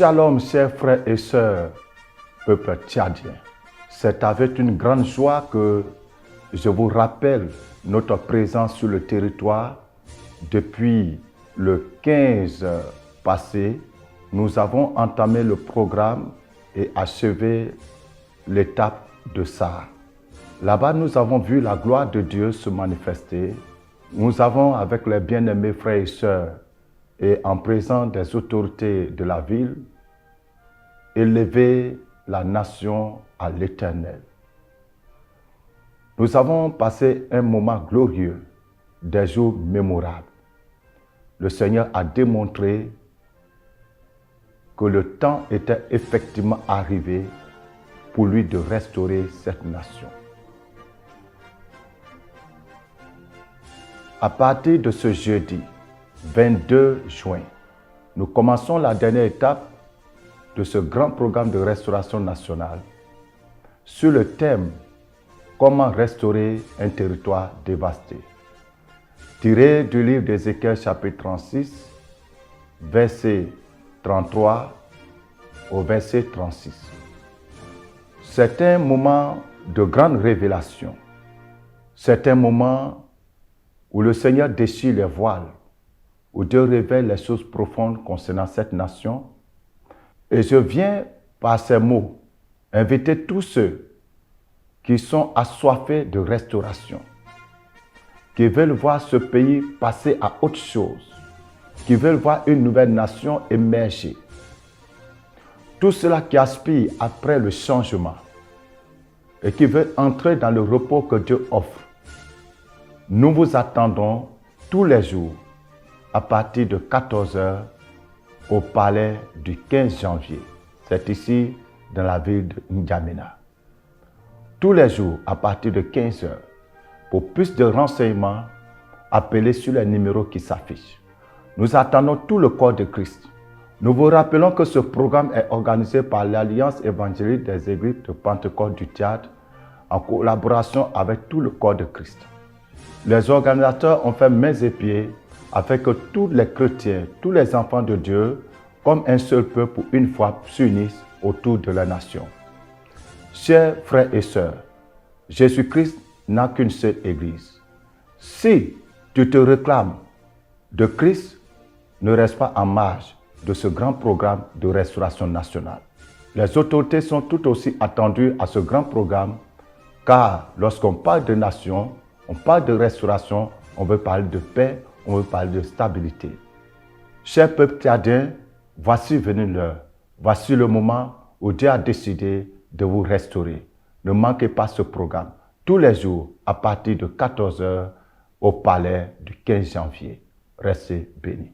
Shalom, chers frères et sœurs, peuple tchadien. C'est avec une grande joie que je vous rappelle notre présence sur le territoire. Depuis le 15 passé, nous avons entamé le programme et achevé l'étape de Sahar. Là-bas, nous avons vu la gloire de Dieu se manifester. Nous avons, avec les bien-aimés frères et sœurs, et en présence des autorités de la ville, élevé la nation à l'Éternel. Nous avons passé un moment glorieux, des jours mémorables. Le Seigneur a démontré que le temps était effectivement arrivé pour lui de restaurer cette nation. À partir de ce jeudi 22 juin, nous commençons la dernière étape de ce grand programme de restauration nationale sur le thème « Comment restaurer un territoire dévasté » tiré du livre d'Ézéchiel chapitre 36, verset 33 au verset 36. C'est un moment de grande révélation. C'est un moment où le Seigneur déchire les voiles, où Dieu révèle les choses profondes concernant cette nation. Et je viens par ces mots inviter tous ceux qui sont assoiffés de restauration, qui veulent voir ce pays passer à autre chose, qui veulent voir une nouvelle nation émerger. Tous ceux-là qui aspirent après le changement et qui veulent entrer dans le repos que Dieu offre. Nous vous attendons tous les jours à partir de 14 h au palais du 15 janvier. C'est ici dans la ville de N'Djamena. Tous les jours à partir de 15 h. Pour plus de renseignements, appelez sur les numéros qui s'affichent. Nous attendons tout le corps de Christ. Nous vous rappelons que ce programme est organisé par l'Alliance évangélique des églises de Pentecôte du Tchad en collaboration avec tout le corps de Christ. Les organisateurs ont fait mains et pieds afin que tous les chrétiens, tous les enfants de Dieu, comme un seul peuple pour une fois, s'unissent autour de la nation. Chers frères et sœurs, Jésus-Christ n'a qu'une seule église. Si tu te réclames de Christ, ne reste pas en marge de ce grand programme de restauration nationale. Les autorités sont tout aussi attendues à ce grand programme, car lorsqu'on parle de nation, on parle de restauration, on veut parler de paix, on veut parler de stabilité. Chers peuples tchadiens, voici venu l'heure. Voici le moment où Dieu a décidé de vous restaurer. Ne manquez pas ce programme. Tous les jours, à partir de 14 h, au palais du 15 janvier. Restez bénis.